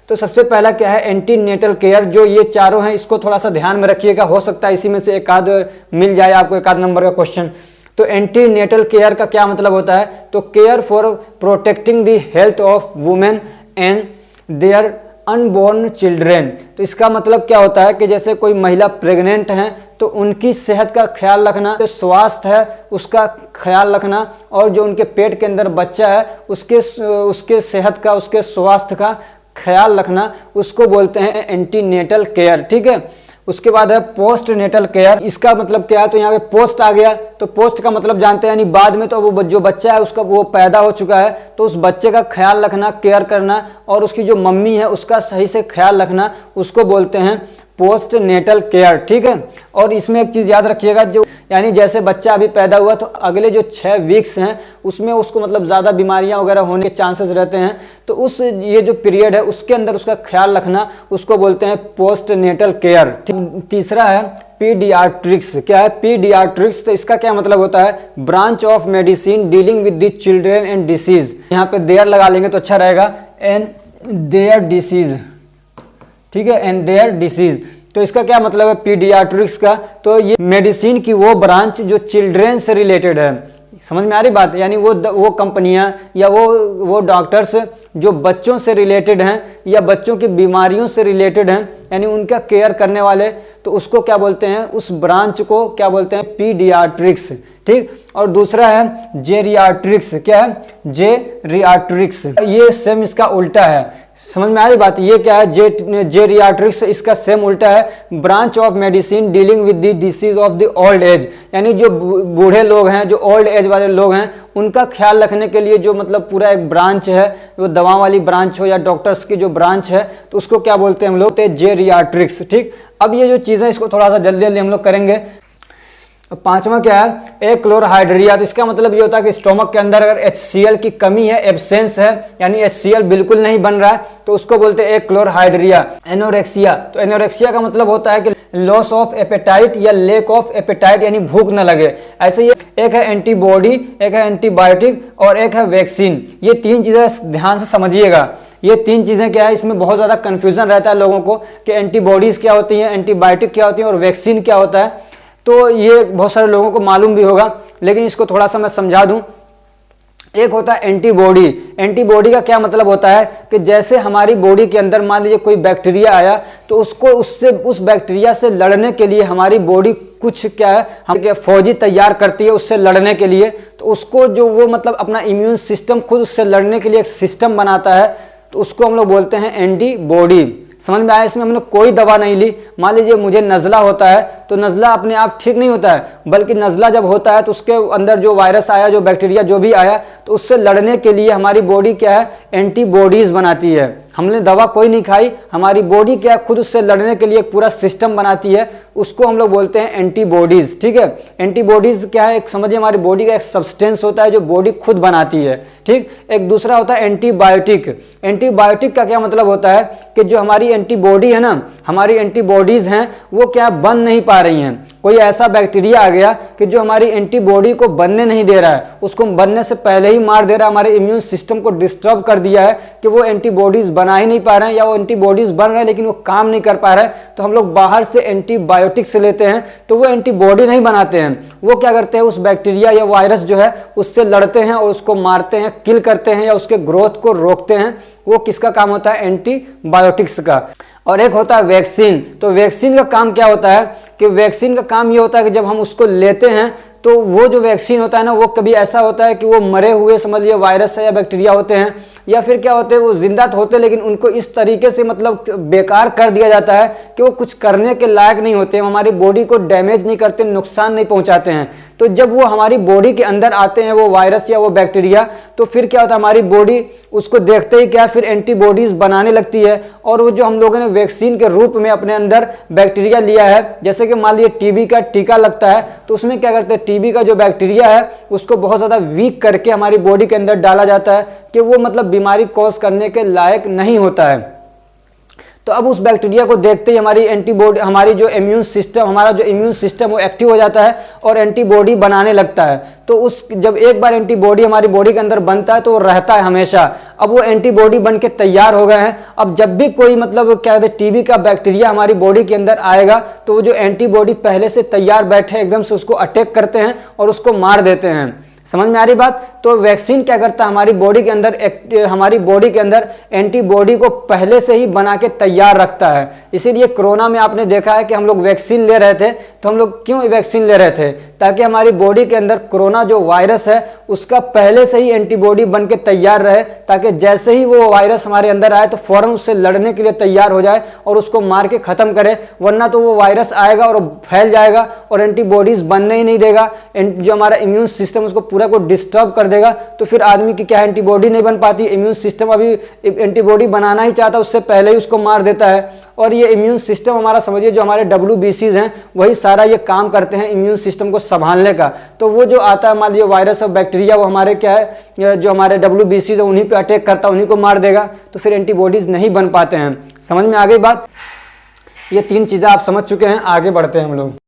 तो सबसे पहला क्या है, एंटीनेटल केयर। जो ये 4 हैं इसको थोड़ा सा ध्यान में रखिएगा, हो सकता है इसी में से 1 आध मिल जाए आपको 1 आध नंबर का क्वेश्चन। तो एंटीनेटल केयर का क्या मतलब होता है, तो care for protecting the health of women and their unborn children. तो इसका मतलब क्या होता है कि जैसे कोई महिला प्रेग्नेंट हैं तो उनकी सेहत का ख्याल रखना, जो स्वास्थ्य है उसका ख्याल रखना, और जो उनके पेट के अंदर बच्चा है उसके सेहत का, उसके स्वास्थ्य का ख्याल रखना, उसको बोलते हैं एंटीनेटल केयर, ठीक है। उसके बाद है पोस्ट नेटल केयर। इसका मतलब क्या है, तो यहाँ पे पोस्ट आ गया, तो पोस्ट का मतलब जानते हैं यानी बाद में, तो वो जो बच्चा है उसका वो पैदा हो चुका है तो उस बच्चे का ख्याल रखना, केयर करना, और उसकी जो मम्मी है उसका सही से ख्याल रखना, उसको बोलते हैं पोस्ट नेटल केयर, ठीक है। और इसमें एक चीज़ याद रखिएगा, जो यानी जैसे बच्चा अभी पैदा हुआ तो अगले जो 6 वीक्स हैं उसमें उसको मतलब ज़्यादा बीमारियां वगैरह होने के चांसेस रहते हैं, तो उस ये जो पीरियड है उसके अंदर उसका ख्याल रखना, उसको बोलते हैं पोस्ट नेटल केयर। तीसरा है पीडियाट्रिक्स। क्या है पीडियाट्रिक्स, तो इसका क्या मतलब होता है, branch of medicine dealing with the children and disease. यहाँ पे देयर लगा लेंगे तो अच्छा रहेगा, एंड देयर डिसीज, ठीक है, एंड देयर डिसीज। तो इसका क्या मतलब है पीडियाट्रिक्स का, तो ये मेडिसिन की वो ब्रांच जो चिल्ड्रेन से रिलेटेड है। समझ में आ रही बात, यानी वो कंपनियां या वो डॉक्टर्स जो बच्चों से रिलेटेड हैं या बच्चों की बीमारियों से रिलेटेड हैं, यानी उनका केयर करने वाले, तो उसको क्या बोलते हैं, उस ब्रांच को क्या बोलते हैं, पीडियाट्रिक्स, ठीक। और दूसरा है जेरियाट्रिक्स। क्या है, जेरियाट्रिक्स, ये सेम इसका उल्टा है। समझ में आ रही बात, ये क्या है, जेरियाट्रिक्स इसका सेम उल्टा है, branch of medicine dealing with the disease of the old age. यानी जो बूढ़े लोग हैं, जो ओल्ड एज वाले लोग हैं, उनका ख्याल रखने के लिए जो मतलब पूरा एक ब्रांच है, वो दवा वाली ब्रांच हो या डॉक्टर्स की जो ब्रांच है, तो उसको क्या बोलते हैं हम लोग, जेरियाट्रिक्स, ठीक। अब ये जो चीज़ें इसको थोड़ा सा जल्दी जल्दी हम लोग करेंगे। 5वां क्या है, क्लोरहाइड्रिया। तो इसका मतलब ये होता है कि स्टोमक के अंदर अगर HCl की कमी है, एब्सेंस है, यानी HCl बिल्कुल नहीं बन रहा है, तो उसको बोलते हैं क्लोरहाइड्रिया। एनोरेक्सिया, तो एनोरेक्सिया का मतलब होता है कि लॉस ऑफ एपेटाइट या लेक ऑफ एपेटाइट, यानी भूख न लगे। ऐसे ही एक है एंटीबॉडी, एक है एंटीबायोटिक और एक है वैक्सीन। ये 3 चीज़ें ध्यान से समझिएगा। ये 3 चीज़ें क्या है, इसमें बहुत ज़्यादा कन्फ्यूजन रहता है लोगों को कि एंटीबॉडीज़ क्या होती हैं, एंटीबायोटिक क्या होती हैं और वैक्सीन क्या होता है। तो ये बहुत सारे लोगों को मालूम भी होगा, लेकिन इसको थोड़ा सा मैं समझा दूं। एक होता है एंटीबॉडी। एंटीबॉडी का क्या मतलब होता है कि जैसे हमारी बॉडी के अंदर मान लीजिए कोई बैक्टीरिया आया, तो उसको उस बैक्टीरिया से लड़ने के लिए हमारी बॉडी कुछ क्या है, हम फौजी तैयार करती है उससे लड़ने के लिए। तो उसको जो वो मतलब अपना इम्यून सिस्टम खुद उससे लड़ने के लिए एक सिस्टम बनाता है, तो उसको हम लोग बोलते हैं एंटीबॉडी। समझ में आया, इसमें हमने कोई दवा नहीं ली। मान लीजिए मुझे नज़ला होता है, तो नज़ला अपने आप ठीक नहीं होता है, बल्कि नज़ला जब होता है तो उसके अंदर जो वायरस आया, जो बैक्टीरिया जो भी आया, तो उससे लड़ने के लिए हमारी बॉडी क्या है, एंटीबॉडीज़ बनाती है। हमने दवा कोई नहीं खाई, हमारी बॉडी क्या खुद उससे लड़ने के लिए एक पूरा सिस्टम बनाती है, उसको हम लोग बोलते हैं एंटीबॉडीज। ठीक है, एंटीबॉडीज क्या है, एक समझिए हमारी बॉडी का एक सब्सटेंस होता है जो बॉडी खुद बनाती है। ठीक, एक दूसरा होता है एंटीबायोटिक। एंटीबायोटिक का क्या मतलब होता है कि जो हमारी एंटीबॉडी है ना, हमारी एंटीबॉडीज हैं वो क्या बन नहीं पा रही हैं, कोई ऐसा बैक्टीरिया आ गया कि जो हमारी एंटीबॉडी को बनने नहीं दे रहा है, उसको बनने से पहले ही मार दे रहा है, हमारे इम्यून सिस्टम को डिस्टर्ब कर दिया है कि वो एंटीबॉडीज बना ही नहीं पा रहे हैं, या वो एंटीबॉडीज बन रहे हैं लेकिन वो काम नहीं कर पा रहे हैं, तो हम लोग बाहर से एंटीबायोटिक्स लेते हैं, तो वो एंटीबॉडी नहीं बनाते हैं, वो क्या करते हैं उस बैक्टीरिया या वायरस जो है उससे लड़ते हैं और उसको मारते हैं, किल करते हैं या उसके ग्रोथ को रोकते हैं। वो किसका काम होता है, एंटीबायोटिक्स का। और एक होता है वैक्सीन। तो वैक्सीन का काम क्या होता है कि वैक्सीन का काम ये होता है कि जब हम उसको लेते हैं तो वो जो वैक्सीन होता है ना, वो कभी ऐसा होता है कि वो मरे हुए समझ लिया वायरस है या बैक्टीरिया होते हैं, या फिर क्या होते हैं वो जिंदा तो होते हैं लेकिन उनको इस तरीके से मतलब बेकार कर दिया जाता है कि वो कुछ करने के लायक नहीं होते हैं, हमारी बॉडी को डैमेज नहीं करते, नुकसान नहीं पहुंचाते हैं। तो जब वो हमारी बॉडी के अंदर आते हैं वो वायरस या वो बैक्टीरिया, तो फिर क्या होता है हमारी बॉडी उसको देखते ही क्या फिर एंटीबॉडीज बनाने लगती है, और वो जो हम लोगों ने वैक्सीन के रूप में अपने अंदर बैक्टीरिया लिया है, जैसे कि मान लीजिए टीबी का टीका लगता है, तो उसमें क्या करते हैं टीबी का जो बैक्टीरिया है उसको बहुत ज़्यादा वीक करके हमारी बॉडी के अंदर डाला जाता है कि वो मतलब बीमारी कॉज करने के लायक नहीं होता है। तो अब उस बैक्टीरिया को देखते ही हमारी एंटीबॉडी, हमारी जो इम्यून सिस्टम, हमारा जो इम्यून सिस्टम वो एक्टिव हो जाता है और एंटीबॉडी बनाने लगता है। तो उस जब एक बार एंटीबॉडी हमारी बॉडी के अंदर बनता है तो वो रहता है हमेशा। अब वो एंटीबॉडी बन के तैयार हो गए हैं, अब जब भी कोई मतलब क्या कहते हैं टीबी का बैक्टीरिया हमारी बॉडी के अंदर आएगा तो वो जो एंटीबॉडी पहले से तैयार बैठे एकदम से उसको अटैक करते हैं और उसको मार देते हैं। समझ में आ रही बात? तो वैक्सीन क्या करता है हमारी बॉडी के अंदर एंटीबॉडी को पहले से ही बना के तैयार रखता है। इसीलिए कोरोना में आपने देखा है कि हम लोग वैक्सीन ले रहे थे, तो हम लोग क्यों वैक्सीन ले रहे थे, ताकि हमारी बॉडी के अंदर कोरोना जो वायरस है उसका पहले से ही एंटीबॉडी बन के तैयार रहे, ताकि जैसे ही वो वायरस हमारे अंदर आए तो फौरन उससे लड़ने के लिए तैयार हो जाए और उसको मार के खत्म करे। वरना तो वो वायरस आएगा और फैल जाएगा और एंटीबॉडीज बनने ही नहीं देगा, जो हमारा इम्यून सिस्टम उसको पूरा को डिस्टर्ब कर देगा, तो फिर आदमी की क्या एंटीबॉडी नहीं बन पाती। इम्यून सिस्टम अभी एंटीबॉडी बनाना ही चाहता, उससे पहले ही उसको मार देता है। और ये इम्यून सिस्टम हमारा समझिए जो हमारे WBCs हैं वही सारा ये काम करते हैं इम्यून सिस्टम को संभालने का। तो वो जो आता है मान लीजिए वायरस और बैक्टीरिया, वो हमारे क्या है जो हमारे WBCs है उन्हीं पे अटैक करता है, उन्हीं को मार देगा, तो फिर एंटीबॉडीज नहीं बन पाते हैं। समझ में आ गई बात? ये 3 चीजें आप समझ चुके हैं, आगे बढ़ते हैं हम लोग।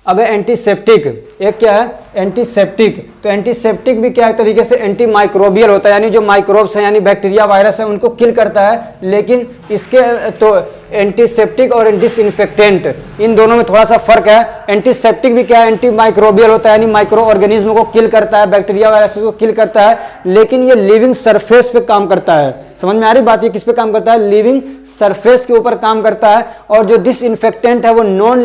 अब है एंटीसेप्टिक। एक क्या है एंटीसेप्टिक। तो एंटीसेप्टिक भी क्या एक तरीके से एंटी माइक्रोबियल होता है, यानी जो माइक्रोब्स हैं यानी बैक्टीरिया वायरस है उनको किल करता है। लेकिन इसके तो एंटीसेप्टिक और डिसइंफेक्टेंट इन दोनों में थोड़ा सा फर्क है। एंटीसेप्टिक भी क्या है एंटी माइक्रोबियल होता है, यानी माइक्रो ऑर्गेनिज्म को किल करता है, बैक्टीरिया वायरस को किल करता है, लेकिन ये लिविंग सरफेस पे काम करता है। समझ में आ रही बात? ये किस पे काम करता है? लिविंग सरफेस के ऊपर काम करता है। और जो डिसइंफेक्टेंट है वो नॉन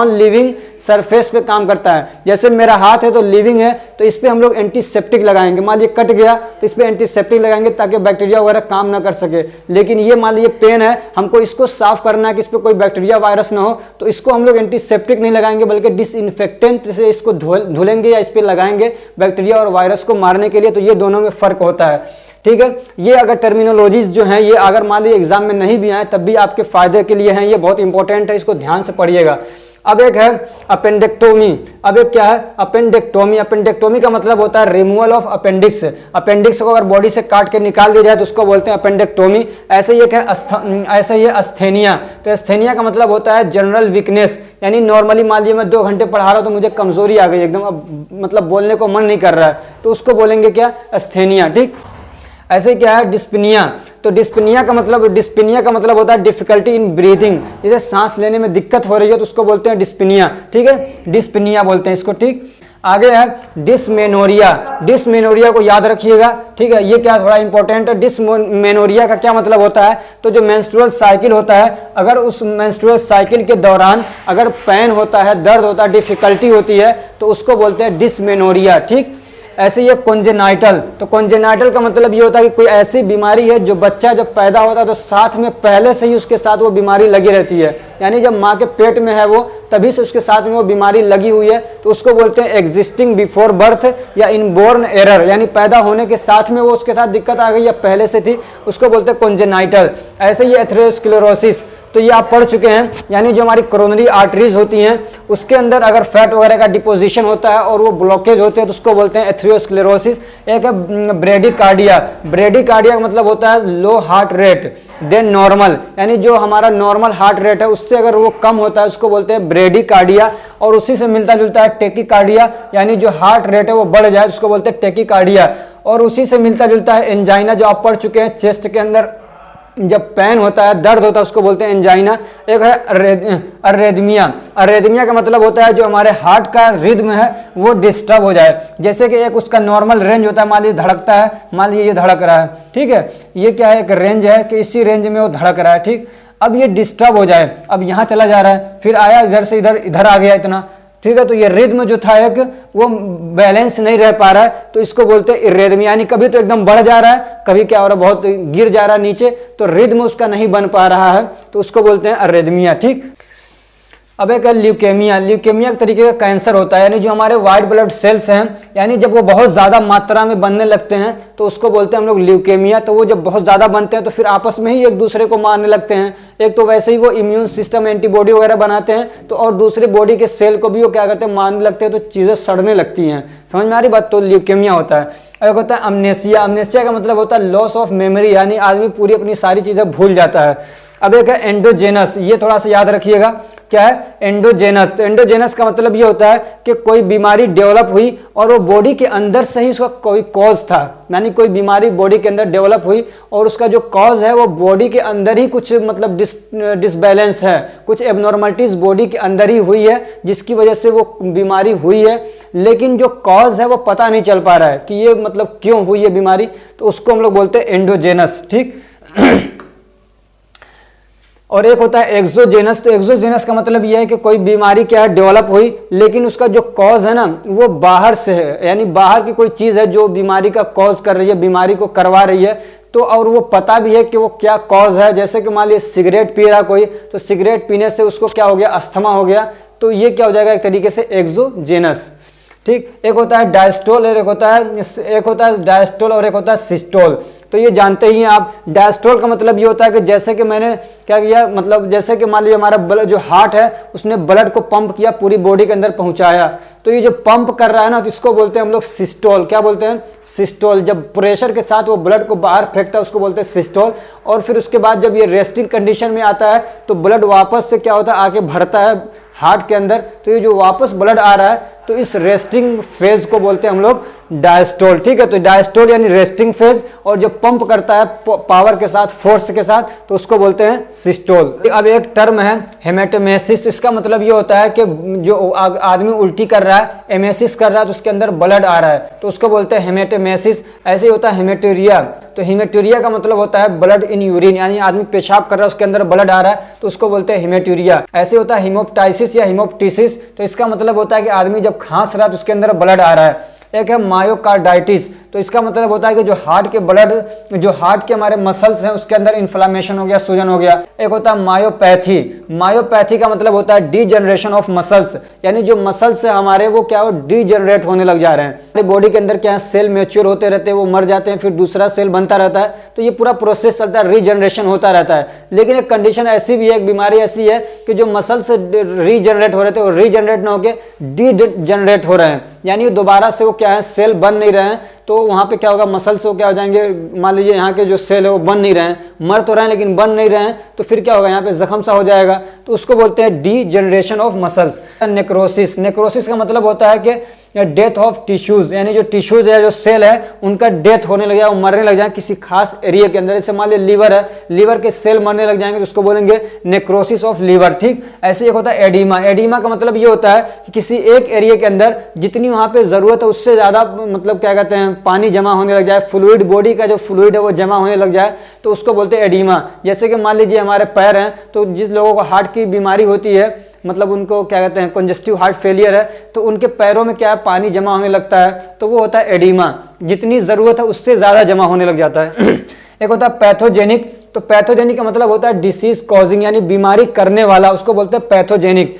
लिविंग सरफेस पे काम करता है। जैसे मेरा हाथ है तो लिविंग है, तो इस पे हम लोग एंटीसेप्टिक लगाएंगे। मान लीजिए कट गया तो इस पे एंटीसेप्टिक लगाएंगे ताकि बैक्टीरिया वगैरह काम ना कर सके। लेकिन ये मान लीजिए पेन है, हमको इसको साफ करना है कि इस पे कोई बैक्टीरिया वायरस ना हो, तो इसको हम लोग एंटीसेप्टिक नहीं लगाएंगे बल्कि डिसइंफेक्टेंट से इसको धुलेंगे या इस पे लगाएंगे बैक्टीरिया और वायरस को मारने के लिए। तो ये दोनों में फर्क होता है। ठीक है, ये अगर टर्मिनोलॉजीज जो हैं ये अगर मान लीजिए एग्जाम में नहीं भी आए तब भी आपके फायदे के लिए हैं, ये बहुत इंपॉर्टेंट है, इसको ध्यान से पढ़िएगा। अब एक है अपेंडेक्टोमी। अब एक क्या है अपेंडेक्टोमी। अपेंडेक्टोमी का मतलब होता है रिमूवल ऑफ अपेंडिक्स। अपेंडिक्स को अगर बॉडी से काट के निकाल दिया जाए तो उसको बोलते हैं अपेंडेक्टोमी। ऐसे ही एक है ऐसे ही अस्थेनिया। तो अस्थेनिया का मतलब होता है जनरल वीकनेस, यानी नॉर्मली मान लीजिए मैं 2 घंटे पढ़ा रहा हूँ तो मुझे कमजोरी आ गई एकदम, अब मतलब बोलने को मन नहीं कर रहा है, तो उसको बोलेंगे क्या अस्थेनिया। ठीक, ऐसे क्या है डिस्पनिया। तो डिस्पनिया का मतलब होता है डिफिकल्टी इन ब्रीथिंग, जैसे सांस लेने में दिक्कत हो रही है तो उसको बोलते हैं डिस्पनिया। ठीक है, डिस्पनिया बोलते हैं इसको। ठीक, आगे है डिसमेनोरिया। डिसमेनोरिया को याद रखिएगा। ठीक है, ये क्या थोड़ा इंपॉर्टेंट है। डिसमेनोरिया का क्या मतलब होता है, तो जो मेंस्ट्रुअल साइकिल होता है, अगर उस मेंस्ट्रुअल साइकिल के दौरान अगर पेन होता है, दर्द होता है, डिफिकल्टी होती है, तो उसको बोलते हैं डिसमेनोरिया। ठीक, ऐसे ही कॉन्जेनाइटल, तो कॉन्जेनाइटल का मतलब ये होता है कि कोई ऐसी बीमारी है जो बच्चा जब पैदा होता है तो साथ में पहले से ही उसके साथ वो बीमारी लगी रहती है, यानी जब माँ के पेट में है वो तभी से उसके साथ में वो बीमारी लगी हुई है, तो उसको बोलते हैं एग्जिस्टिंग बिफोर बर्थ या इनबोर्न एरर, यानी पैदा होने के साथ में वो उसके साथ दिक्कत आ गई या पहले से थी, उसको बोलते हैं कॉन्जेनाइटल। ऐसे ही एथेरोस्क्लेरोसिस, तो ये आप पढ़ चुके हैं, यानी जो हमारी कोरोनरी आर्टरीज होती हैं उसके अंदर अगर फैट वगैरह का डिपोजिशन होता है और वो ब्लॉकेज होते हैं तो उसको बोलते हैं एथेरोस्क्लेरोसिस। एक है ब्रेडिकार्डिया, ब्रेडिकार्डिया का मतलब होता है लो हार्ट रेट देन नॉर्मल, यानी जो हमारा नॉर्मल हार्ट रेट है उससे अगर वो कम होता है उसको बोलते हैं ब्रेडिकार्डिया। और उसी से मिलता जुलता है टेकिकार्डिया, यानी जो हार्ट रेट है वो बढ़ जाए उसको बोलते हैं टेकिकार्डिया। और उसी से मिलता जुलता है एंजाइना, जो आप पढ़ चुके हैं, चेस्ट के अंदर जब पेन होता है, दर्द होता है, उसको बोलते हैं एंजाइना। एक है अरेदमिया, अरेदमिया का मतलब होता है जो हमारे हार्ट का रिद्म है वो डिस्टर्ब हो जाए, जैसे कि एक उसका नॉर्मल रेंज होता है, मान लीजिए धड़कता है, मान लीजिए ये धड़क रहा है, ठीक है, ये क्या है, एक रेंज है कि इसी रेंज में वो धड़क रहा है, ठीक। अब ये डिस्टर्ब हो जाए, अब यहाँ चला जा रहा है, फिर आया इधर से इधर, इधर आ गया इतना, ठीक है, तो ये रिद्म जो था एक वो बैलेंस नहीं रह पा रहा है, तो इसको बोलते हैं इरेदमिया, यानी कभी तो एकदम बढ़ जा रहा है, कभी क्या हो रहा है, बहुत गिर जा रहा है नीचे, तो रिद्म उसका नहीं बन पा रहा है, तो उसको बोलते हैं अरेदमिया, ठीक। अब एक है ल्यूकेमिया, ल्यूकेमिया एक तरीके का कैंसर होता है, यानी जो हमारे व्हाइट ब्लड सेल्स हैं, यानी जब वो बहुत ज़्यादा मात्रा में बनने लगते हैं तो उसको बोलते हैं हम लोग ल्यूकेमिया। तो वो जब बहुत ज़्यादा बनते हैं तो फिर आपस में ही एक दूसरे को मारने लगते हैं, एक तो वैसे ही वो इम्यून सिस्टम एंटीबॉडी वगैरह बनाते हैं, तो और दूसरे बॉडी के सेल को भी वो क्या करते हैं, मारने लगते हैं, तो चीज़ें सड़ने लगती हैं, समझ में आ रही बात, तो ल्यूकेमिया होता है। एक होता है अमनेसिया, अमनेसिया का मतलब होता है लॉस ऑफ मेमोरी, यानी आदमी पूरी अपनी सारी चीज़ें भूल जाता है। अब एक है एंडोजेनस, ये थोड़ा सा याद रखिएगा, क्या है एंडोजेनस, तो एंडोजेनस का मतलब ये होता है कि कोई बीमारी डेवलप हुई और वो बॉडी के अंदर से ही उसका कोई कॉज था, यानी कोई बीमारी बॉडी के अंदर डेवलप हुई और उसका जो कॉज है वो बॉडी के अंदर ही कुछ मतलब डिसबैलेंस है, कुछ एबनॉर्मलिटीज बॉडी के अंदर ही हुई है जिसकी वजह से वो बीमारी हुई है, लेकिन जो कॉज है वो पता नहीं चल पा रहा है कि ये मतलब क्यों हुई है बीमारी, तो उसको हम लोग बोलते हैं एंडोजेनस, ठीक। और एक होता है एक्सोजेनस, तो एक्सोजेनस का मतलब यह है कि कोई बीमारी क्या है डेवलप हुई लेकिन उसका जो कॉज है ना वो बाहर से है, यानी बाहर की कोई चीज़ है जो बीमारी का कॉज कर रही है, बीमारी को करवा रही है, तो और वो पता भी है कि वो क्या कॉज है। जैसे कि मान लीजिए सिगरेट पी रहा कोई, तो सिगरेट पीने से उसको क्या हो गया, अस्थमा हो गया, तो ये क्या हो जाएगा एक तरीके से एक्सोजेनस, ठीक। एक होता है डायस्टोल और एक होता है डायस्टोल और एक होता है सिस्टोल। तो ये जानते ही हैं आप, डायस्टोल का मतलब ये होता है कि जैसे कि मैंने क्या किया, मतलब जैसे कि मान लीजिए हमारा जो हार्ट है उसने ब्लड को पंप किया, पूरी बॉडी के अंदर पहुंचाया, तो ये जो पंप कर रहा है ना तो इसको बोलते हैं हम लोग सिस्टोल। क्या बोलते हैं, सिस्टोल। जब प्रेशर के साथ वो ब्लड को बाहर फेंकता है उसको बोलते हैं सिस्टोल। और फिर उसके बाद जब ये रेस्टिंग कंडीशन में आता है तो ब्लड वापस से क्या होता है, आके भरता है हार्ट के अंदर, तो ये जो वापस ब्लड आ रहा है तो इस रेस्टिंग फेज को बोलते हैं हम लोग डायस्टोल, ठीक है। तो डायस्टोल यानी रेस्टिंग फेज, और जो पंप करता है पावर के साथ, फोर्स के साथ, तो उसको बोलते हैं सिस्टोल। अब एक टर्म है हेमेटोमेसिस, तो इसका मतलब ये होता है कि जो आदमी उल्टी कर रहा है, एमेसिस कर रहा है, तो उसके अंदर ब्लड आ रहा है तो उसको बोलते हैं हेमेटोमेसिस। ऐसे ही होता है हेमेटूरिया, तो हेमेटूरिया का मतलब होता है ब्लड इन यूरिन, यानी आदमी पेशाब कर रहा है उसके अंदर ब्लड आ रहा है तो उसको बोलते हैं हेमेटूरिया। ऐसे होता है हिमोप्टाइसिस या हिमोप्टिसिस, तो इसका मतलब होता है कि आदमी जब खांस रहा है तो उसके अंदर ब्लड आ रहा है। एक है मायोकार्डाइटिस, तो इसका मतलब होता है कि जो हार्ट के ब्लड, जो हार्ट के हमारे मसल्स हैं उसके अंदर इन्फ्लामेशन हो गया, सूजन हो गया। एक होता है मायोपैथी, मायोपैथी का मतलब होता है डीजनरेशन ऑफ मसल्स, यानी जो मसल्स है हमारे वो क्या हो डीजनरेट होने लग जा रहे हैं। हमारे बॉडी के अंदर क्या है, सेल मैच्योर होते रहते हैं, वो मर जाते हैं, फिर दूसरा सेल बनता रहता है, तो ये पूरा प्रोसेस चलता है, रीजनरेशन होता रहता है। लेकिन एक कंडीशन ऐसी भी है, एक बीमारी ऐसी है कि जो मसल्स रीजनरेट हो रहे थे और रीजनरेट ना होकर डीजनरेट हो रहे हैं, यानी दोबारा से वो क्या है, सेल बन नहीं रहे हैं, तो वहाँ पे क्या होगा, मसल से वो क्या हो जाएंगे, मान लीजिए यहाँ के जो सेल है वो बन नहीं रहे हैं, मर तो रहे हैं लेकिन बन नहीं रहे हैं, तो फिर क्या होगा, यहाँ पे जख्म सा हो जाएगा, तो उसको बोलते हैं D generation of muscles. Necrosis, necrosis का मतलब होता है कि डेथ ऑफ टिश्यूज, यानी जो टिश्यूज है, जो सेल है, उनका डेथ होने लग जाए, वो मरने लग जाए किसी खास एरिया के अंदर। जैसे मान लीजिए लीवर है, लीवर के सेल मरने लग जाएंगे तो उसको बोलेंगे नेक्रोसिस ऑफ लीवर, ठीक। ऐसे एक होता है एडिमा, एडिमा का मतलब ये होता है कि किसी एक एरिया के अंदर जितनी वहाँ पे जरूरत है उससे ज्यादा मतलब क्या कहते हैं पानी जमा होने लग जाए, फ्लूइड, बॉडी का जो फ्लूइड है वो जमा होने लग जाए, तो उसको बोलते हैं एडिमा। जैसे कि मान लीजिए हमारे पैर हैं, तो जिस लोगों को हार्ट की बीमारी होती है, मतलब उनको क्या कहते हैं कंजेस्टिव हार्ट फेलियर है, तो उनके पैरों में क्या है पानी जमा होने लगता है, तो वो होता है एडिमा। जितनी ज़रूरत है उससे ज़्यादा जमा होने लग जाता है। एक होता है पैथोजेनिक, तो पैथोजेनिक का मतलब होता है डिसीज कॉजिंग, यानी बीमारी करने वाला, उसको बोलते हैं पैथोजेनिक।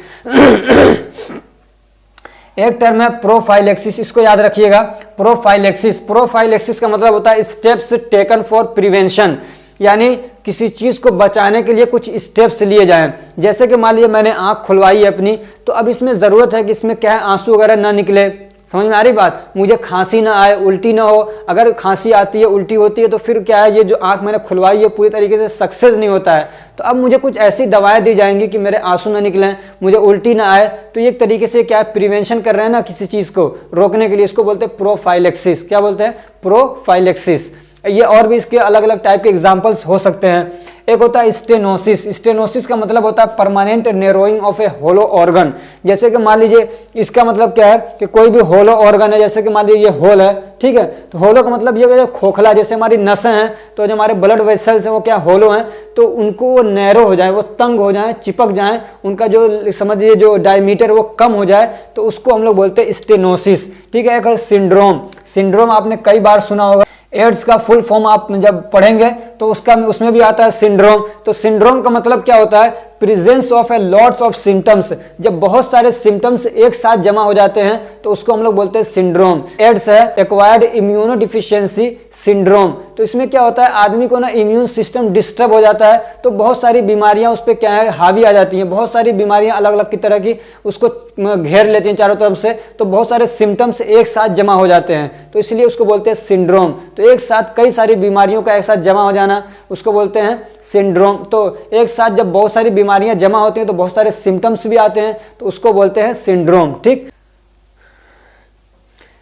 एक टर्म है प्रोफाइलेक्सिस, इसको याद रखिएगा। प्रोफाइलेक्सिस, प्रोफाइलेक्सिस का मतलब होता है स्टेप्स टेकन फॉर प्रिवेंशन, यानी किसी चीज़ को बचाने के लिए कुछ स्टेप्स लिए जाएं। जैसे कि मान लीजिए मैंने आंख खुलवाई है अपनी, तो अब इसमें ज़रूरत है कि इसमें क्या है आंसू वगैरह ना निकले, समझ में आ रही बात, मुझे खांसी ना आए, उल्टी ना हो। अगर खांसी आती है, उल्टी होती है, तो फिर क्या है ये जो आंख मैंने खुलवाई है पूरी तरीके से सक्सेस नहीं होता है। तो अब मुझे कुछ ऐसी दवाएं दी जाएंगी कि मेरे आंसू ना निकलें, मुझे उल्टी ना आए। तो ये एक तरीके से क्या है प्रिवेंशन कर रहे हैं ना किसी चीज़ को रोकने के लिए, इसको बोलते हैं प्रोफाइलेक्सिस। क्या बोलते हैं? प्रोफाइलेक्सिस। ये और भी इसके अलग अलग टाइप के एग्जाम्पल्स हो सकते हैं। एक होता है स्टेनोसिस, स्टेनोसिस का मतलब होता है permanent narrowing of a hollow organ. जैसे कि मान लीजिए इसका मतलब क्या है कि कोई भी होलो ऑर्गन है, जैसे कि मान लीजिए ये होल है, ठीक है, तो होलो का मतलब ये जो खोखला, जैसे हमारी नसें हैं, तो जो हमारे ब्लड वेसल्स हैं वो क्या होलो हैं, तो उनको वो नैरो हो जाए, वो तंग हो जाए, चिपक जाए, उनका जो समझिए जो डायमीटर वो कम हो जाए, तो उसको हम लोग बोलते हैं स्टेनोसिस। ठीक है। एक है सिंड्रोम, सिंड्रोम आपने कई बार सुना होगा। एड्स का फुल फॉर्म आप जब पढ़ेंगे तो उसमें भी आता है सिंड्रोम। तो सिंड्रोम का मतलब क्या होता है? Presence of A lots of symptoms, जब बहुत सारे सिम्टम्स एक साथ जमा हो जाते हैं तो उसको हम लोग बोलते हैं सिंड्रोम। एड्स है एक्वायर्ड इम्यूनो डिफिशियंसी सिंड्रोम। तो इसमें क्या होता है आदमी को ना इम्यून सिस्टम डिस्टर्ब हो जाता है, तो बहुत सारी बीमारियां उस पर क्या है हावी आ जाती हैं, बहुत सारी बीमारियां अलग अलग की तरह की उसको घेर लेती हैं चारों तरफ से, तो बहुत सारे सिम्टम्स एक साथ जमा हो जाते हैं, तो इसलिए उसको बोलते हैं सिंड्रोम। तो एक साथ कई सारी बीमारियों का एक साथ जमा हो जाना उसको बोलते हैं सिंड्रोम। तो एक साथ जब बहुत सारी बीमारियां जमा होती हैं तो बहुत सारे सिम्टम्स भी आते हैं, तो उसको बोलते हैं सिंड्रोम। ठीक।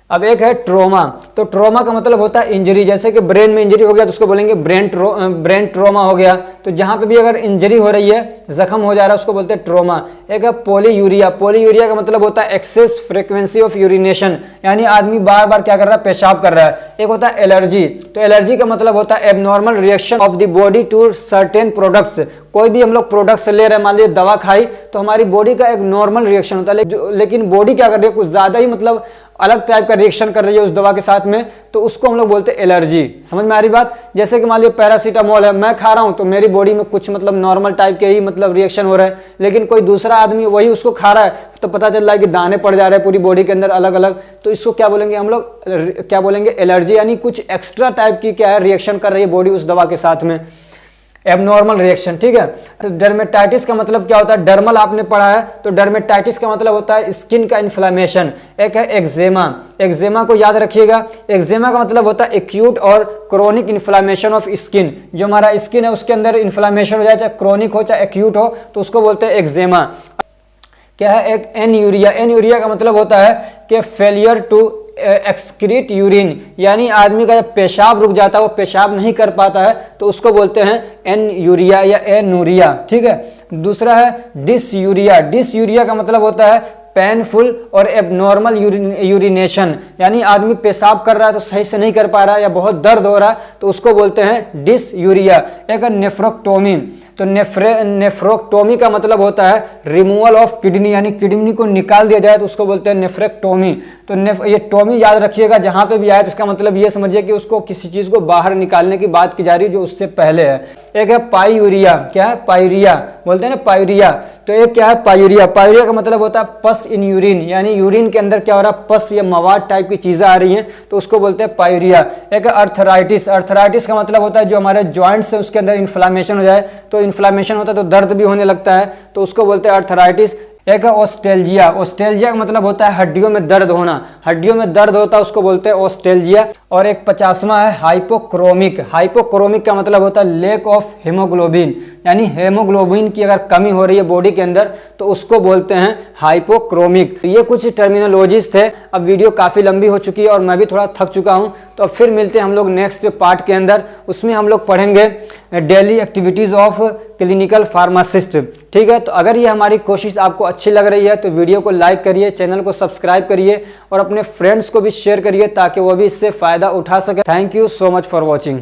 अब एक है ट्रोमा। तो ट्रोमा का मतलब होता है इंजरी, जैसे कि ब्रेन में इंजरी हो गया तो उसको बोलेंगे ब्रेन ट्रोमा हो गया। तो जहां पे भी अगर इंजरी हो रही है, जख्म हो जा रहा है, उसको बोलते हैं ट्रोमा। एक है पॉलीयूरिया। पॉलीयूरिया का मतलब होता है एक्सेस फ्रीक्वेंसी ऑफ यूरिनेशन, यानी आदमी बार बार क्या कर रहा है पेशाब कर रहा है। एक होता है एलर्जी। तो एलर्जी का मतलब होता है abnormal reaction of the body to certain products. कोई भी हम लोग प्रोडक्ट्स ले रहे हैं, मान लीजिए दवा खाई तो हमारी बॉडी का एक नॉर्मल रिएक्शन होता है, लेकिन बॉडी क्या कर रही है कुछ ज्यादा ही मतलब अलग टाइप का रिएक्शन कर रही है उस दवा के साथ में, तो उसको हम लोग बोलते हैं एलर्जी। समझ में आ रही बात? जैसे कि मान लीजिए पैरासीटामोल है, मैं खा रहा हूं तो मेरी बॉडी में कुछ मतलब नॉर्मल टाइप के ही मतलब रिएक्शन हो रहा है, लेकिन कोई दूसरा आदमी वही उसको खा रहा है तो पता चल रहा है कि दाने पड़ जा रहे हैं पूरी बॉडी के अंदर अलग अलग, तो इसको क्या बोलेंगे हम लोग, क्या बोलेंगे एलर्जी, यानी कुछ एक्स्ट्रा टाइप की क्या है रिएक्शन कर रही है बॉडी उस दवा के साथ में, एबनॉर्मल रिएक्शन। ठीक है। तो डर्मेटाइटिस का मतलब क्या होता है? डर्मल आपने पढ़ा है, तो डर्मेटाइटिस का मतलब होता है स्किन का इन्फ्लेमेशन। एक है एक्जेमा। एक्जेमा को याद रखिएगा। एक्जेमा का मतलब होता है एक्यूट और क्रोनिक इन्फ्लेमेशन ऑफ स्किन। जो हमारा स्किन है उसके अंदर इन्फ्लेमेशन हो जाए, चाहे क्रोनिक हो चाहे एक्यूट हो, तो उसको बोलते हैं एक्जेमा। क्या है? एक एनयूरिया। एनयूरिया का मतलब होता है कि फेलियर टू एक्सक्रीट यूरिन, यानी आदमी का जब पेशाब रुक जाता है, वो पेशाब नहीं कर पाता है, तो उसको बोलते हैं एनयूरिया या एनूरिया। ठीक है। दूसरा है डिसयूरिया। डिसयूरिया का मतलब होता है पेनफुल और एबनॉर्मल यूरिनेशन, यानी आदमी पेशाब कर रहा है तो सही से नहीं कर पा रहा है या बहुत दर्द हो रहा है, तो उसको बोलते हैं डिसयूरिया। एक नेफ्रोक्टोमी। तो नेफ्रोक्टोमी का मतलब होता है रिमूवल ऑफ किडनी, यानी किडनी को निकाल दिया जाए तो उसको बोलते हैं नेफ्रेक्टोमी। तो ये टोमी याद रखिएगा, जहां पे भी आए तो इसका मतलब ये समझिए कि उसको किसी चीज को बाहर निकालने की बात की जा रही है जो उससे पहले है। एक है पायूरिया। क्या है? पायूरिया बोलते हैं ना, पायूरिया। तो एक क्या है? पायूरिया। पायूरिया का मतलब होता है पस इन यूरिन, यानी यूरिन के अंदर क्या हो रहा है पस या मवाद टाइप की चीजें आ रही हैं, तो उसको बोलते हैं पायूरिया। एक है अर्थराइटिस। अर्थराइटिस का मतलब होता है जो हमारे जॉइंट्स है उसके अंदर इन्फ्लामेशन हो जाए, तो इन्फ्लामेशन होता है तो दर्द भी होने लगता है, तो उसको बोलते हैं अर्थराइटिस। एक है ऑस्टेल्जिया। ऑस्टेल्जिया का मतलब होता है हड्डियों में दर्द होना, हड्डियों में दर्द होता है उसको बोलते हैं ऑस्टेल्जिया। और एक 50वां है हाइपोक्रोमिक। हाइपोक्रोमिक का मतलब होता है लेक ऑफ हेमोग्लोबिन, यानी हेमोग्लोबिन की अगर कमी हो रही है बॉडी के अंदर तो उसको बोलते हैं हाइपोक्रोमिक। ये कुछ टर्मिनोलॉजीज थे। अब वीडियो काफ़ी लंबी हो चुकी है और मैं भी थोड़ा थक चुका हूँ, तो अब फिर मिलते हैं हम लोग नेक्स्ट पार्ट के अंदर। उसमें हम लोग पढ़ेंगे daily activities of clinical pharmacist. ठीक है, तो अगर ये हमारी कोशिश आपको अच्छी लग रही है तो वीडियो को लाइक करिए, चैनल को सब्सक्राइब करिए और अपने फ्रेंड्स को भी शेयर करिए ताकि वो भी इससे फ़ायदा उठा सके। Thank you so much for watching.